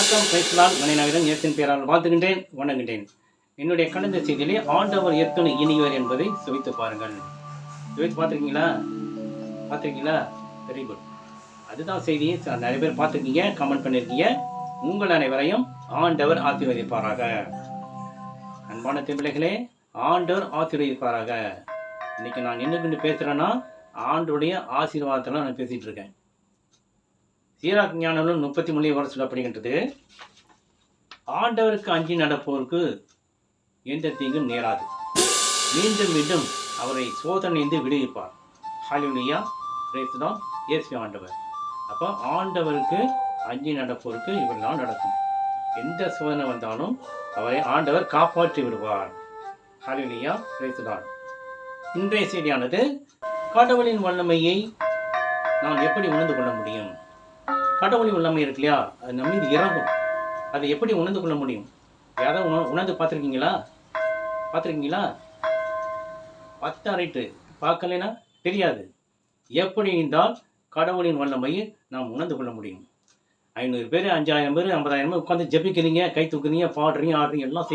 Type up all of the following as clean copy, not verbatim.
வணக்கம் பேசலாம் மணிநகரன் இயேசின் பெயரால் வாழ்த்துகின்றேன் வணங்குகின்றேன். என்னுடைய கடந்த செய்தியிலே ஆண்டவர் எத்தனை இனியவர் என்பதை சுவைத்து பாருங்கள். சுவைத்து பார்த்துருக்கீங்களா? பார்த்துருக்கீங்களா? Very good. அதுதான் செய்தி. நிறைய பேர் பார்த்துருக்கீங்க, கமெண்ட் பண்ணியிருக்கீங்க. உங்கள் அனைவரையும் ஆண்டவர் ஆசீர்வதிப்பாராக. அன்பான பிள்ளைகளே, ஆண்டவர் ஆசீர்வதிப்பாராக. இன்னைக்கு நான் என்ன பேசுகிறேன்னா, ஆண்டுடைய ஆசீர்வாதத்தில் நான் பேசிகிட்டு இருக்கேன். சீராக் ஞானம் 33 வருஷம் சொல்லப்படுகின்றது. ஆண்டவருக்கு அஞ்சி நடப்போருக்கு எந்த தீங்கும் நேராது. மீண்டும் மீண்டும் அவரை சோதனைந்து விடுவிப்பார். ஹல்லேலூயா, பிரைஸ் தி லார்ட், இயேசு ஆண்டவர். அப்போ ஆண்டவருக்கு அஞ்சி நடப்போருக்கு இவரெல்லாம் நடக்கும். எந்த சோதனை வந்தாலும் அவரை ஆண்டவர் காப்பாற்றி விடுவார். ஹல்லேலூயா, பிரைஸ் தி லார்ட். இன்றைய செய்தியானது, கடவுளின் வல்லமையை நாம் எப்படி உணர்ந்து கொள்ள முடியும்? கடவுளின் வல்லமை இருக்கு இல்லையா, அது நம்ம மீது இறங்கும். அதை எப்படி உணர்ந்து கொள்ள முடியும்? யாராவது உணர்ந்து பார்த்துருக்கீங்களா? ரைட்டு, பார்க்கலைன்னா தெரியாது. எப்படி இருந்தால் கடவுளின் வல்லமையை நாம் உணர்ந்து கொள்ள முடியும்? 500 பேர், 5000 பேர், 50,000 பேர் உட்காந்து ஜெபிக்கிறீங்க, கை தூக்குறீங்க, பாடுறீங்க, ஆடுறீங்க, எல்லாம்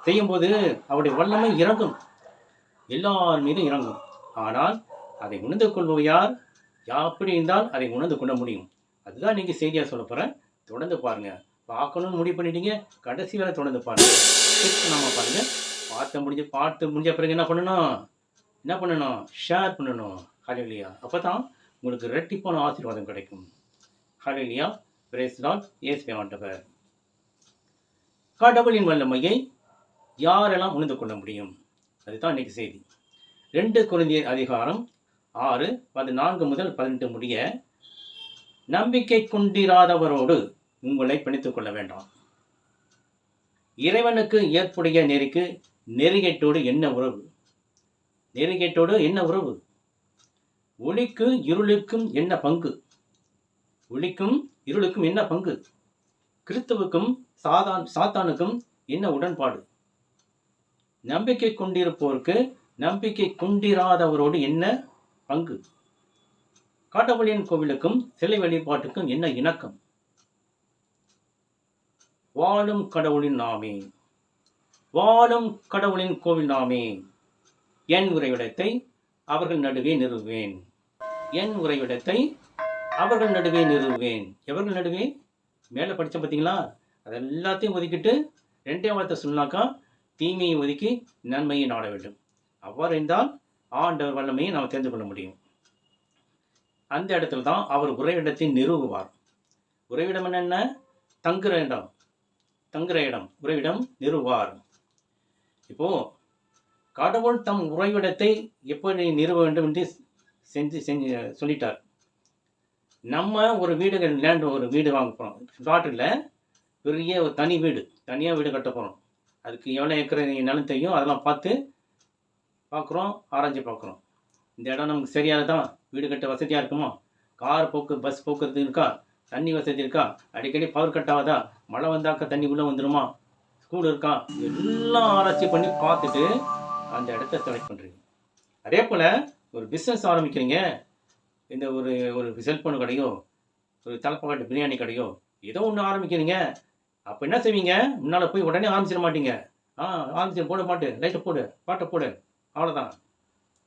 செய்யும்போது அவருடைய வல்லமை இறங்கும், எல்லார் மீதும் இறங்கும். ஆனால் அதை உணர்ந்து கொள்வது யார்? எப்படி இருந்தால் அதை உணர்ந்து கொள்ள முடியும்? அதுதான் நீங்கள் செய்தியாக சொல்ல போகிறேன். தொடர்ந்து பாருங்கள். பார்க்கணும்னு முடிவு பண்ணிட்டீங்க, கடைசி வரை தொடர்ந்து பாருங்கள். நம்ம பாருங்கள். பாட்டு முடிஞ்ச பிறகு என்ன பண்ணணும்? ஷேர் பண்ணணும். ஹல்லேலூயா. அப்போ தான் உங்களுக்கு இரட்டிப்பான ஆசீர்வாதம் கிடைக்கும். ஹல்லேலூயா, பிரைஸ் தி லார்ட், இயேசு ஆண்டவர். கடவுளின் வல்லமையை யாரெல்லாம் உணர்ந்து கொள்ள முடியும்? அதுதான் இன்னைக்கு செய்தி. 2 கொரிந்தியர் அதிகாரம் 6:14 முதல் 18 முடிய, நம்பிக்கை கொண்டிராதவரோடு உங்களை பிணைத்துக் கொள்ள வேண்டாம். இறைவனுக்கு ஏற்புடைய நெறிகேட்டோடு என்ன உறவு? ஒளிக்கு இருளுக்கும் என்ன பங்கு? கிறிஸ்துவுக்கும் சாத்தானுக்கும் என்ன உடன்பாடு? நம்பிக்கை கொண்டிருப்போருக்கு நம்பிக்கை கொண்டிராதவரோடு என்ன பங்கு? கடவுளின் கோவிலுக்கும் சிலை வழிபாட்டுக்கும் என்ன இணக்கம்? வாழும் கடவுளின் கோவில் நாமே. என் உறைவிடத்தை அவர்கள் நடுவே நிறுவுவேன். எவர்கள் நடுவே? மேலே படிச்ச பார்த்தீங்களா? அது எல்லாத்தையும் ஒதுக்கிட்டு 2 வார்த்தை சொன்னாக்கா, தீமையை ஒதுக்கி நன்மையை நாட வேண்டும். அவ்வாறு இருந்தால் ஆண்டவர் வல்லமையை நாம் தெரிந்து கொள்ள முடியும். அந்த இடத்துல தான் அவர் உறைவிடத்தை நிறுவுவார். உறைவிடம் என்ன? தங்குற இடம். உறைவிடம் நிறுவார். இப்போ கடவுள் தம் உறைவிடத்தை எப்படி நிறுவ வேண்டும் என்று செஞ்சு சொல்லிட்டார். நம்ம ஒரு வீடு வாங்க போகிறோம். பிளாட்டில் பெரிய ஒரு தனியாக வீடு கட்ட போகிறோம். அதுக்கு எவ்வளோ ஏக்கர் நிலம் தெரியும், அதெல்லாம் பார்க்குறோம், ஆராய்ச்சி பார்க்குறோம். இந்த இடம் நமக்கு சரியானதான், வீடு கட்ட வசதியாக இருக்குமா, பஸ் போக்குவரத்து இருக்கா, தண்ணி வசதி இருக்கா, அடிக்கடி பவர் கட் ஆகுதா, மழை வந்தாக்க தண்ணி உள்ளே வந்துடுமா, ஸ்கூல் இருக்கா, எல்லாம் ஆராய்ச்சி பண்ணி பார்த்துட்டு அந்த இடத்த செலக்ட் பண்ணுறீங்க. அதே போல் ஒரு பிஸ்னஸ் ஆரம்பிக்கிறீங்க. இந்த ஒரு செல்ஃபோன் கடையோ, ஒரு தலைப்பாட்டு பிரியாணி கடையோ, ஏதோ ஒன்று ஆரம்பிக்கிறீங்க. அப்போ என்ன செய்வீங்க? முன்னால் போய் உடனே ஆரம்பிச்சிட மாட்டீங்க. போட மாட்டு, லைட்டை போடு, பாட்டை போடு, அவ்வளோதான்.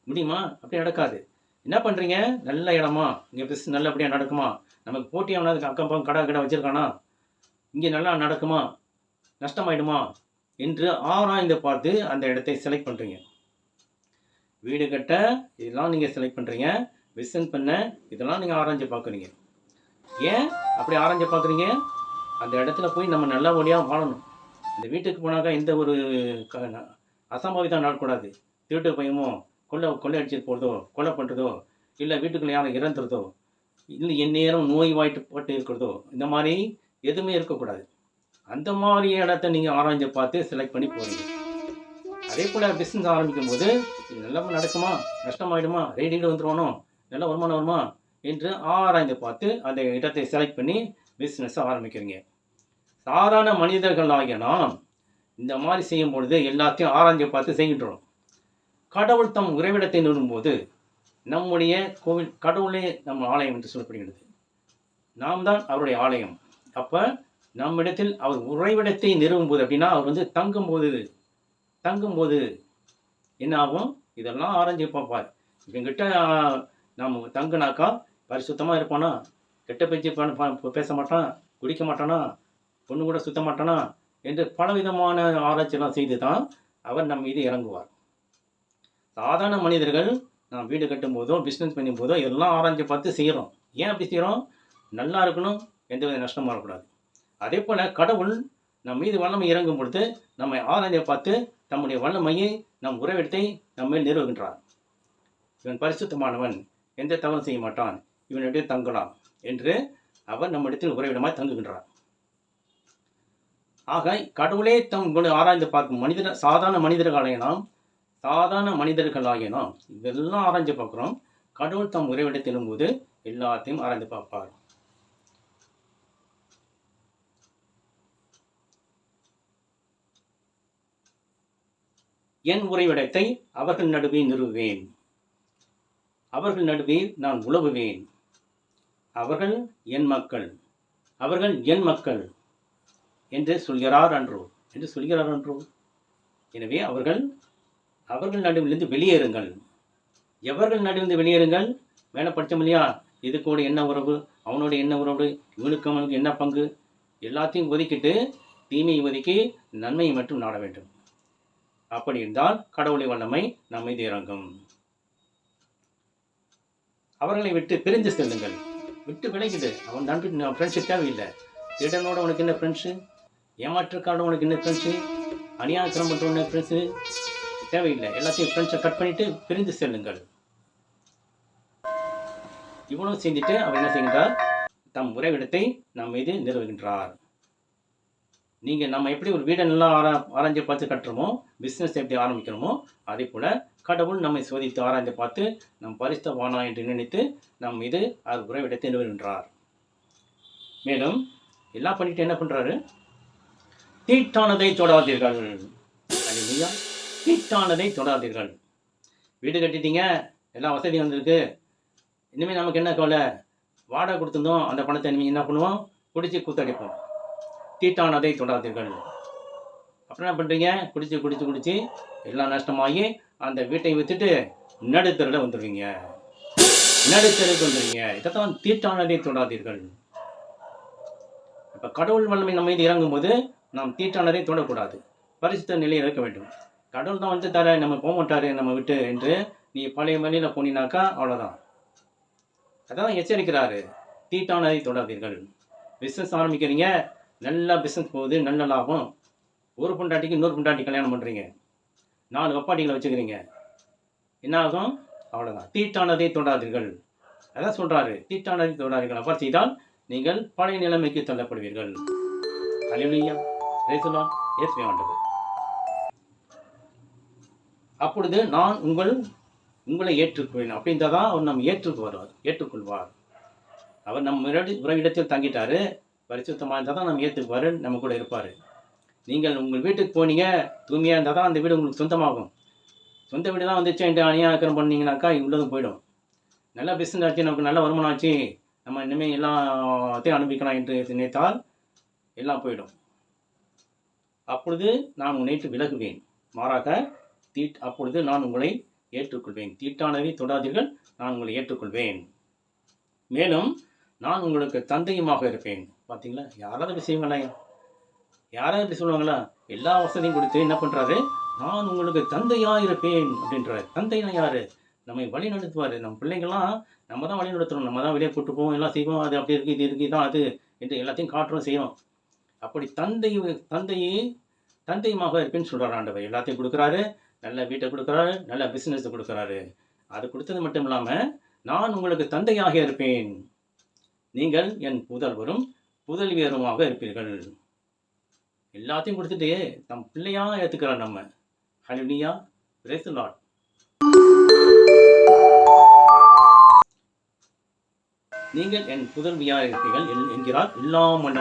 முடியுமா? அப்படி நடக்காது. என்ன பண்ணுறீங்க? நல்ல இடமா, இங்கே பிஸ்னஸ் நல்லபடியாக நடக்குமா, நமக்கு போட்டியாக அக்கம் பக்கம் கடை வச்சுருக்கானா, இங்கே நல்லா நடக்குமா, நஷ்டமாயிடுமா என்று ஆராய்ந்து பார்த்து அந்த இடத்தை செலக்ட் பண்ணுறீங்க. வீடு கட்ட இதெல்லாம் நீங்கள் செலக்ட் பண்ணுறீங்க. பிஸ்னஸ் பண்ண இதெல்லாம் நீங்கள் ஆராய்ச்சி பார்க்குறீங்க. ஏன் அப்படி ஆராய்ச்சி பார்க்குறீங்க? அந்த இடத்துல போய் நம்ம நல்லபடியாக வாழணும். இந்த வீட்டுக்கு போனாக்கா எந்த ஒரு அசம்பாவிதம் நடக்கூடாது. திருட்டு பயமோ, கொள்ளை அடிச்சுட்டு போகிறதோ, கொலை பண்ணுறதோ, இல்லை வீட்டுக்குள்ளே யாரும் இறந்துறதோ, இல்லை எந்நேரம் நோய்வாய்ப்பட்டு இருக்கிறதோ, இந்த மாதிரி எதுவுமே இருக்கக்கூடாது. அந்த மாதிரி இடத்த நீங்கள் ஆராய்ச்சி பார்த்து செலக்ட் பண்ணி போகிறீங்க. அதே போல் பிஸ்னஸ் ஆரம்பிக்கும் போது இது நல்லா நடக்குமா, நஷ்டமாயிடுமா, ரெடியில் வந்துடுவானோ, நல்ல வருமானம் வருமா என்று ஆராய்ந்து பார்த்து அந்த இடத்தை செலக்ட் பண்ணி பிஸ்னஸை ஆரம்பிக்கிறீங்க. சாதாரண மனிதர்கள் ஆகிய நாம் இந்த மாதிரி செய்யும் பொழுது எல்லாத்தையும் ஆராய்ச்சி பார்த்து செய்கின்றோம். கடவுள் தம் உறைவிடத்தை நிறுவும்போது நம்முடைய கோவில், கடவுளே நம் ஆலயம் என்று சொல்லப்படுகிறது. நாம் தான் அவருடைய ஆலயம். அப்போ நம்மிடத்தில் அவர் உறைவிடத்தை நிறுவும் போது அப்படின்னா அவர் வந்து தங்கும்போது என்ன ஆகும், இதெல்லாம் ஆராய்ஞ்சு பார்ப்பார். இவங்கிட்ட நம்ம தங்குனாக்கா பரிசுத்தமாக இருப்பானா, கெட்ட பேச்சு பேச மாட்டான், குடிக்க மாட்டானா, பொண்ணு கூட சுத்த மாட்டானா என்று பலவிதமான ஆராய்ச்சியெல்லாம் செய்து தான் அவர் நம் மீது இறங்குவார். சாதாரண மனிதர்கள் நாம் வீடு கட்டும் போதோ பிஸ்னஸ் பண்ணும் போதோ இதெல்லாம் ஆராய்ச்சி பார்த்து செய்கிறோம். ஏன் அப்படி செய்கிறோம்? நல்லா இருக்கணும், எந்தவித நஷ்டமாக இருக்கக்கூடாது. அதே போல் கடவுள் நம் மீது வல்லமை இறங்கும் பொழுது நம்மை ஆராய்ச்சியை பார்த்து தம்முடைய வல்லமையை நம் உறைவிடத்தை நம்மேல் நிறுவுகின்றார். இவன் பரிசுத்தமானவன், எந்த தவறும் செய்ய மாட்டான், இவனிடையே தங்கலாம் என்று அவர் நம்மிடத்தில் உறைவிடமாய் தங்குகின்றார். ஆக கடவுளே ஆராய்ந்து பார்க்கும் சாதாரண மனிதர்களாகிய நாம் இதெல்லாம் ஆராய்ஞ்சு பார்க்குறோம். கடவுள் தம் உறைவிடத்திலும் போது எல்லாத்தையும் ஆராய்ந்து பார்ப்பார். என் உறைவிடத்தை அவர்கள் நடுவே நிறுவுவேன், அவர்கள் நடுவே நான் உலவுவேன். அவர்கள் என் மக்கள் என்று சொல்கிறார் அன்றோ. எனவே அவர்கள் நடுவிலிருந்து வெளியேறுங்கள். எவர்கள் நடுவிலிருந்து வெளியேறுங்கள்? மேலே படித்தோம் இல்லையா, இதுக்கூட என்ன உறவு, அவனோட என்ன உறவு, இவனுக்கு அவனுக்கு என்ன பங்கு, எல்லாத்தையும் ஒதுக்கிட்டு தீமையை ஒதுக்கி நன்மையை மட்டும் நாட வேண்டும். அப்படி இருந்தால் கடவுளை வல்லமை நம் மீது இறங்கும். அவர்களை விட்டு பிரிந்து செல்லுங்கள். விட்டு விலகிடு. அவன் நன்றி ஃப்ரெண்ட்ஷிப் தேவையில்லை. திருடனோட உனக்கு என்ன ஃப்ரெண்ட்ஸு, ஏமாற்றுக்காரோட உனக்கு என்ன ஃப்ரெண்ட்ஸு, அநியாயத்திரம் பண்ணுறவன ஃப்ரெண்ட்ஸு தேவையில்லை. எல்லாத்தையும் ஃப்ரெண்ட்ஸை கட் பண்ணிவிட்டு பிரிந்து செல்லுங்கள். இவ்வளவு செஞ்சுட்டு அவர் என்ன செய்கின்றார்? தம் உறைவிடத்தை நம் மீது நிறுவுகின்றார். நீங்கள் நம்ம எப்படி ஒரு வீடை நல்லா ஆராய்ஞ்சு பார்த்து கட்டுறோமோ, பிஸ்னஸ் எப்படி ஆரம்பிக்கிறோமோ, அதே போல் கடவுள் நம்மை சோதித்து ஆராய்ந்து பார்த்து நம் பரிசுத்தவானா என்று நினைத்து நம் மீது அவர் உறைவிடத்தை நிறுவுகின்றார். மேலும் எல்லாம் பண்ணிட்டு என்ன பண்ணுறாரு? தீட்டானதை தொடாதீர்கள். இல்லையா? தீட்டானதை தொடாதீர்கள். வீடு கட்டிட்டீங்க, எல்லாம் வசதி வந்திருக்கு, இனிமேல் நமக்கு என்ன கவலை? வாடகை கொடுத்துருந்தோம், அந்த பணத்தை இனிமேல் என்ன பண்ணுவோம்? குடிச்சு கூத்தடிப்போம். தீட்டானதை தொடாதீர்கள். அப்புறம் என்ன பண்ணுறீங்க? குடிச்சு எல்லாம் நஷ்டமாகி அந்த வீட்டை விற்றுட்டு நடுத்தருவில் வந்துடுவீங்க. இதைத்தான் தீட்டானதை தொடாதீர்கள். இப்போ கடவுள் வல்லமை நம்ம மீது இறங்கும் போது நாம் தீட்டானதை தொடக்கூடாது, பரிசுத்த நிலையில் இருக்க வேண்டும். கடவுள் தான் வந்து தர, நம்ம போக மாட்டார் நம்ம விட்டு என்று நீ பழைய மலையில் போனீனாக்கா அவ்வளோதான். அதான் எச்சரிக்கிறாரு, தீட்டானதை தொடாதீர்கள். பிஸ்னஸ் ஆரம்பிக்கிறீங்க, நல்லா பிஸ்னஸ் போகுது, நல்ல லாபம். ஒரு பொண்டாட்டிக்கு இன்னொரு பொண்டாட்டி கல்யாணம் பண்ணுறீங்க, 4 வப்பாட்டிகளை வச்சுக்கிறீங்க, என்ன ஆகும்? அவ்வளோதான். தீட்டானதை தொடாதீர்கள். அதான் சொல்கிறாரு, தீட்டானதை தொடாதீர்கள். அவ்வாறு செய்தால் நீங்கள் பழைய நிலைமைக்கு தள்ளப்படுவீர்கள். அல்லேலூயா, பிரைஸ் தி லார்ட், இயேசுவே ஆண்டவர். அப்பொழுது நான் உங்களை ஏற்றுக்கொள்வேன். அப்படின்றதான் அவர் நம்ம ஏற்றுக்கொள்வார். அவர் நம்ம இடத்தில் தங்கிட்டாரு, பரிசுத்தமாக இருந்தால் தான் நம்ம ஏற்றுக்குவார், நம்ம கூட இருப்பார். நீங்கள் உங்கள் வீட்டுக்கு போனீங்க, தூய்மையாக இருந்தால் தான் அந்த வீடு உங்களுக்கு சொந்தமாகும். சொந்த வீடு தான் வந்துச்சு என்கிட்ட அநியாயம் பண்ணிங்கனாக்கா இவ்வளோதும் போயிடும். நல்லா பிஸ்னஸ் ஆச்சு, நமக்கு நல்ல வருமானம் ஆச்சு, நம்ம இனிமேல் எல்லாத்தையும் அனுபவிக்கலாம் என்று நினைத்தால் எல்லாம் போயிடும். அப்பொழுது நான் உன்னை விலகுவேன், மாறாக அப்பொழுது நான் உங்களை ஏற்றுக்கொள்வேன். தீட்டானதை தொடாதீர்கள், நான் உங்களை ஏற்றுக்கொள்வேன். மேலும் நான் உங்களுக்கு தந்தையுமாக இருப்பேன். பார்த்தீங்களா? யாராவது இப்படி செய்வாங்களா? யாராவது இப்படி சொல்லுவாங்களா? எல்லா வசதியும் கொடுத்து என்ன பண்ணுறாரு? நான் உங்களுக்கு தந்தையாக இருப்பேன் அப்படின்றாரு. தந்தைனா யார்? நம்மை வழி நடத்துவார். நம்ம பிள்ளைங்கள்லாம் நம்ம தான் வழி நடத்துகிறோம், நம்ம தான் வெளியே கூட்டு போவோம், எல்லாம் செய்வோம். அது அப்படி இருக்குது, இது இருக்குது, இதான் அது என்று எல்லாத்தையும் காட்டுறோம், செய்கிறோம். அப்படி தந்தையுமாக இருப்பேன்னு சொல்கிறார் ஆண்டவர். எல்லாத்தையும் கொடுக்குறாரு, நல்ல வீட்டை கொடுக்குறாரு, நல்ல பிஸ்னஸ் கொடுக்குறாரு. அது கொடுத்தது மட்டும் இல்லாமல் நான் உங்களுக்கு தந்தையாக இருப்பேன், நீங்கள் என் புதல்வரும் புதல்வியருமாக இருப்பீர்கள். எல்லாத்தையும் கொடுத்துட்டு நம் பிள்ளையாக ஏற்றுக்கிறார் நம்ம. ஹல்லேலூயா, பிரைஸ் தி லார்ட். நீங்கள் என் புதல்வியாக இருப்பீர்கள் என்கிறார் எல்லாம் வல்ல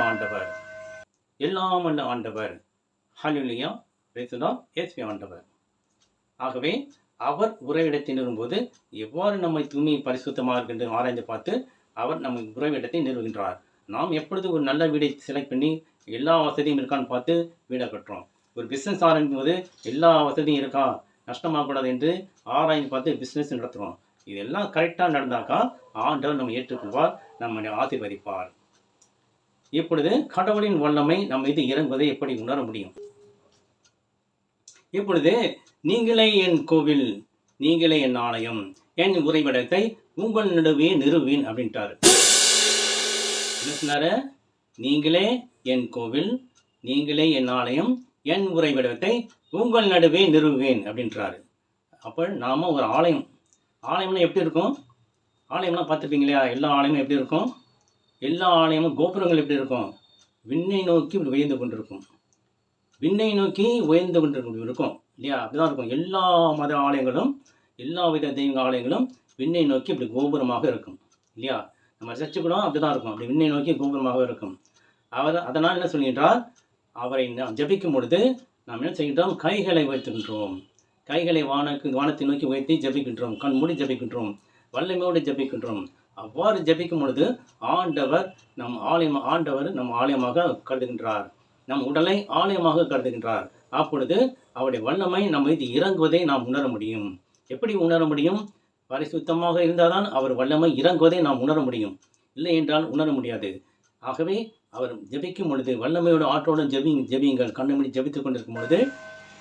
ஆண்டவர். ஹல்லேலூயா, பிரைஸ் தி லார்ட், இயேசுவே ஆண்டவர். ஆகவே அவர் உறைவிடத்தை நிறுவும்போது எவ்வாறு நம்மை தூய்மை பரிசுத்தமாக இருக்கின்ற ஆராய்ந்து பார்த்து அவர் நம்ம உறைவிடத்தை நிறுவுகின்றார். நாம் எப்பொழுது ஒரு நல்ல வீடை செலக்ட் பண்ணி எல்லா வசதியும் இருக்கான்னு பார்த்து வீடை கட்டுறோம். ஒரு பிஸ்னஸ் ஆரம்பிக்கும் போது எல்லா வசதியும் இருக்கா, நஷ்டமாகக்கூடாது என்று ஆராய்ந்து பார்த்து பிஸ்னஸ் நடத்துகிறோம். இதெல்லாம் கரெக்டாக நடந்தாக்கா ஆண்டவர் நம்ம ஏற்றுக்கொள்வார், நம்மை ஆசீர்வதிப்பார். இப்பொழுது கடவுளின் வல்லமை நம் மீது இறங்குவதை எப்படி உணர முடியும்? இப்பொழுது நீங்களே என் கோவில், நீங்களே என் ஆலயம், என் உறைவிடத்தை உங்கள் நடுவே நிறுவேன் அப்படின்ட்டாரு. என்ன சொன்னாரு? நீங்களே என் கோவில், நீங்களே என் ஆலயம், என் உறைவிடத்தை உங்கள் நடுவே நிறுவேன் அப்படின்றாரு. அப்போ நாம ஒரு ஆலயம். ஆலயம்னா எப்படி இருக்கும்? ஆலயம்லாம் பார்த்துருப்பீங்க இல்லையா? எல்லா ஆலயமும் எப்படி இருக்கும்? எல்லா ஆலயமும் கோபுரங்கள் எப்படி இருக்கும்? விண்ணை நோக்கி இப்படி உயர்ந்து கொண்டிருக்கும். விண்ணை நோக்கி உயர்ந்து கொண்டிருக்கும் இருக்கும் இல்லையா? அப்படிதான் இருக்கும். எல்லா மத ஆலயங்களும், எல்லா வித தெய்வ ஆலயங்களும் விண்ணை நோக்கி இப்படி கோபுரமாக இருக்கும் இல்லையா? நம்ம சர்ச்சு கூட அப்படிதான் இருக்கும். அப்படி விண்ணை நோக்கி கோபுரமாக இருக்கும். அதனால் என்ன சொல்கின்றார்? அவரை நாம் ஜபிக்கும் பொழுது நாம் என்ன செய்கின்றோம்? கைகளை உயர்த்துகின்றோம். கைகளை வானத்தை நோக்கி உயர்த்தி ஜபிக்கின்றோம். கண் மூடி ஜபிக்கின்றோம். வல்லமையோடு ஜபிக்கின்றோம். அவ்வாறு ஜபிக்கும் பொழுது ஆண்டவர் நம் ஆலயமாக கருதுகின்றார். நம் உடலை ஆலயமாக கருதுகின்றார். அப்பொழுது அவருடைய வல்லமை நம்ம மீது இறங்குவதை நாம் உணர முடியும். எப்படி உணர முடியும்? பரிசுத்தமாக இருந்தால்தான் அவர் வல்லமை இறங்குவதை நாம் உணர முடியும். இல்லை என்றால் உணர முடியாது. ஆகவே அவர் ஜபிக்கும் பொழுது வல்லமையோட ஆற்றோடு ஜபியுங்கள். கண்ணமிடி ஜபித்துக் கொண்டிருக்கும் பொழுது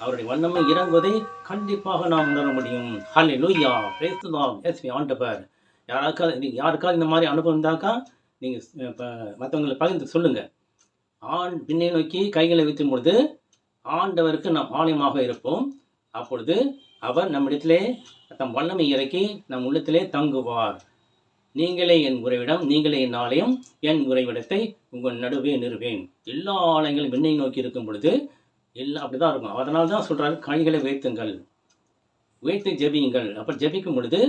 அவருடைய வல்லமை இறங்குவதை கண்டிப்பாக நாம் உணர முடியும். ஹல்லேலூயா, பிரைஸ் தி லார்ட், இயேசுவே ஆண்டவர். யாருக்காவது இந்த மாதிரி அனுபவம் இருந்தாக்கா நீங்கள் மற்றவங்களை பகிர்ந்து சொல்லுங்கள். விண்ணை நோக்கி கைகளை வைக்கும் பொழுது ஆண்டவருக்கு நாம் ஆலயமாக இருப்போம். அப்பொழுது அவர் நம்மிடத்திலே தம் வல்லமை இறக்கி நம் உள்ளத்திலே தங்குவார். நீங்களே என் உறைவிடம், நீங்களே என் ஆலயம், என் உறைவிடத்தை உங்கள் நடுவே நிறுவேன். எல்லா ஆலயங்களும் விண்ணை நோக்கி இருக்கும் பொழுது எல்லாம் அப்படிதான் இருக்கும். அதனால தான் சொல்கிறாரு, கைகளை உயர்த்துங்கள், உயர்த்தி ஜெபியுங்கள். அப்போ ஜெபிக்கும் பொழுது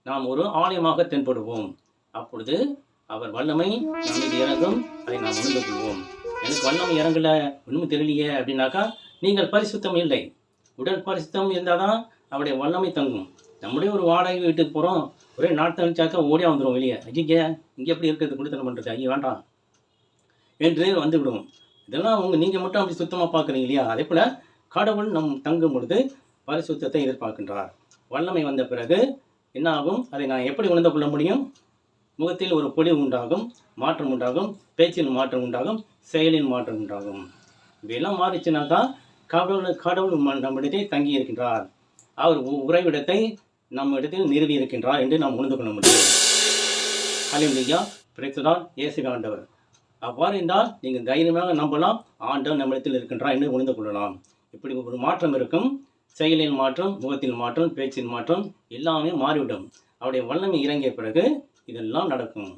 நாம் ஒரு ஆலயமாக தென்படுவோம். அப்பொழுது அவர் வல்லமை நாம் மீது இறங்கும். அதை நாம் உணர்ந்து கொள்வோம். எனக்கு வல்லமை இறங்கலை, ஒன்றும் தெரியலையே அப்படின்னாக்கா நீங்கள் பரிசுத்தம் இல்லை. உடல் பரிசுத்தம் இருந்தால் தான் அவருடைய வல்லமை தங்கும். நம்முடைய ஒரு வாடகை வீட்டுக்கு போகிறோம், ஒரே நாட்டை அழிச்சாக்கா ஓடியா வந்துடும் வெளியே. ஐயா இங்கே எப்படி இருக்கிறது, குடித்தனம் பண்ணுறது, ஐயா வேண்டாம் என்று வந்து விடுவோம். இதெல்லாம் நீங்கள் மட்டும் அப்படி சுத்தமாக பார்க்குறீங்க இல்லையா? அதே போல் கடவுள் நம் தங்கும் பொழுது பரிசுத்தத்தை எதிர்பார்க்கின்றார். வல்லமை வந்த பிறகு என்ன ஆகும்? அதை நான் எப்படி உணர்ந்து கொள்ள முடியும்? முகத்தில் ஒரு பொலிவு உண்டாகும், மாற்றம் உண்டாகும், பேச்சில் மாற்றம் உண்டாகும், செயலில் மாற்றம் உண்டாகும். இவையெல்லாம் மாறிச்சுனாக்கா கடவுள் நம்மிடத்தை தங்கி இருக்கின்றார். அவர் உறைவிடத்தை நம்மிடத்தில் நிறுவி இருக்கின்றார் என்று நாம் உணர்ந்து கொள்ள முடியும். ஹல்லேலூயா, பிரைஸ் தி லார்ட், இயேசுவே ஆண்டவர். அவ்வாறு இருந்தால் நீங்கள் தைரியமாக நம்பலாம், ஆண்டவர் நம்மிடத்தில் இருக்கின்றார் என்று உணர்ந்து கொள்ளலாம். இப்படி ஒரு மாற்றம் இருக்கும். செயலில் மாற்றம், முகத்தில் மாற்றம், பேச்சில் மாற்றம், எல்லாமே மாறிவிடும். அவருடைய வல்லமை இறங்கிய பிறகு இதெல்லாம் நடக்கும்.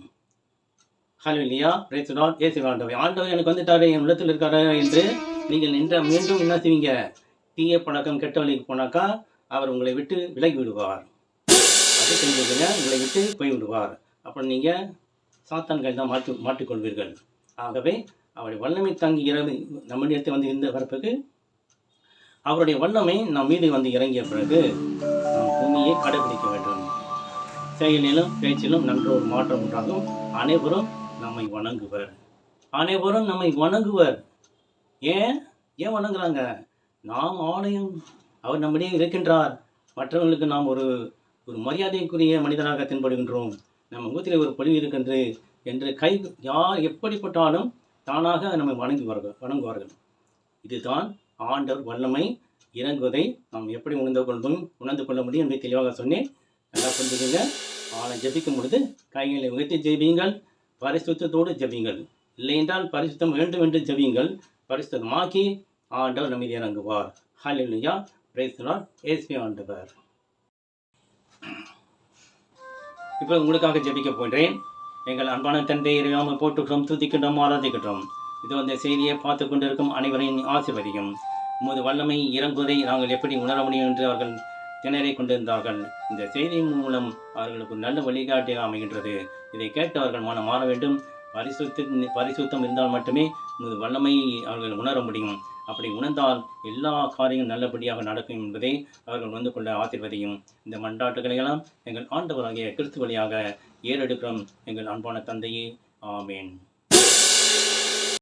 ஹல்லேலூயா, பிரைஸ் தி லார்ட், இயேசுவே ஆண்டவர். ஆண்டவர் எனக்கு வந்துட்டாரு, என் உள்ளத்தில் இருக்காரு என்று நீங்கள் மீண்டும் என்ன செய்வீங்க? தீய பழக்கம், கெட்ட வழிக்கு போனாக்கா அவர் உங்களை விட்டு விலகி விடுவார். அது தெரிஞ்சுக்கங்க, உங்களை விட்டு போய்விடுவார். அப்புறம் நீங்கள் சாத்தான்கள் தான் மாட்டிக்கொள்வீர்கள். ஆகவே அவருடைய வல்லமை தங்கி நம்மிடத்தை வந்து இருந்த பிறகு அவருடைய வல்லமை நம் மீது வந்து இறங்கிய பிறகு நாம் பூமியை கடைபிடிக்க வேண்டும். செயலிலும் பேச்சிலும் நல்ல ஒரு மாற்றம் உண்டாகும். அனைவரும் நம்மை வணங்குவர். அனைவரும் நம்மை வணங்குவர். ஏன் வணங்குறாங்க? நாம் ஆலயம், அவர் நம்மிடையே இருக்கின்றார். மற்றவர்களுக்கு நாம் ஒரு மரியாதைக்குரிய மனிதனாக தென்படுகின்றோம். நம்ம முகத்தில் ஒரு பொலிவு இருக்கின்றது என்று யார் எப்படிப்பட்டாலும் தானாக நம்மை வணங்குவார்கள். இதுதான் ஆண்டவர் வல்லமை இறங்குவதை நாம் எப்படி உணர்ந்து கொள்ள முடியும் என்பதை தெளிவாக சொன்னேன். நல்லா புரிஞ்சுக்கங்க. ஜெபிக்கும் பொழுது கைகளை உயர்த்தி ஜெபியுங்கள், பரிசுத்தத்தோடு ஜெபியுங்கள். இல்லை என்றால் பரிசுத்தம் வேண்டும் என்று ஜெபியுங்கள். பரிசுத்தமாக்கி ஆண்டவர் நம்மை இறங்குவார். ஹல்லேலூயா, பிரைஸ் தி லார்ட், இயேசுவே ஆண்டவர். இப்போ உங்களுக்காக ஜெபிக்க போன்றேன். எங்கள் அன்பான தந்தை இறைவாமல் போட்டுக்கிறோம், துதிக்கின்றோம், ஆராதிக்கின்றோம். இது அந்த செய்தியை பார்த்து கொண்டிருக்கும் அனைவரையும் ஆசீர்வதியும். உமது வல்லமை இறங்குவதை நாங்கள் எப்படி உணர முடியும் என்று அவர்கள் திணறிக் கொண்டிருந்தார்கள். இந்த செய்தியின் மூலம் அவர்களுக்கு நல்ல வழிகாட்டியாக அமைகின்றது. இதை கேட்டு அவர்கள் மனம் மாற வேண்டும். பரிசுத்தம் இருந்தால் மட்டுமே உமது வல்லமை அவர்கள் உணர முடியும். அப்படி உணர்ந்தால் எல்லா காரியங்களும் நல்லபடியாக நடக்கும் என்பதை அவர்கள் உணர்ந்து கொள்ள ஆசீர்வதியும். இந்த மன்றாட்டுகளையெல்லாம் எங்கள் ஆண்டவராகிய கிறிஸ்து வழியாக ஏறெடுக்கிறோம் எங்கள் அன்பான தந்தையே. ஆமேன்.